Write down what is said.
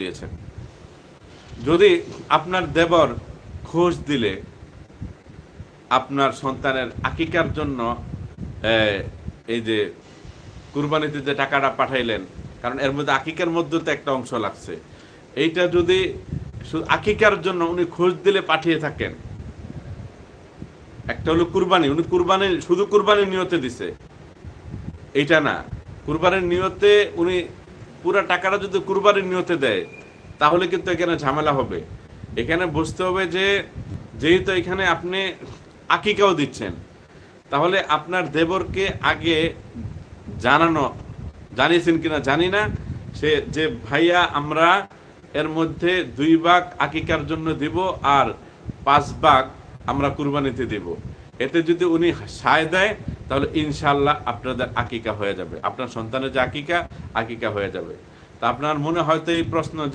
দিয়েছেন। যদি আপনার দেবর খোঁজ দিলে আপনার সন্তানের আকিকার জন্য এই যে কুরবানিতে যে টাকাটা পাঠাইলেন, কারণ এর মধ্যে আকিকার মধ্যে তো একটা অংশ লাগছে, এইটা যদি আকিকার জন্য উনি খোঁজ দিলে পাঠিয়ে থাকেন, একটা হলো কুরবানি, উনি কুরবানি শুধু কুরবানির নিয়তে দিছে এইটা না, কুরবানির নিয়তে উনি পুরা টাকাটা যদি কুরবানির নিয়তে দেয় তাহলে কিন্তু এখানে ঝামেলা হবে। এখানে বুঝতে হবে যে যেহেতু এখানে আপনি আকিকাও দিচ্ছেন, তাহলে আপনার দেবরকে আগে জানিয়েছেন কিনা জানি না, সে যে ভাইয়া আমরা এর মধ্যে 2 ভাগ আকিকার জন্য দিব আর 5 ভাগ আমরা কুরবানিতে দিব, এতে যদি উনি সায় দেয় তাহলে ইনশাল্লাহ আপনাদের আকিকা হয়ে যাবে, আপনার সন্তানের যে আকিকা হয়ে যাবে। তা আপনার মনে হয়তো এই প্রশ্ন যে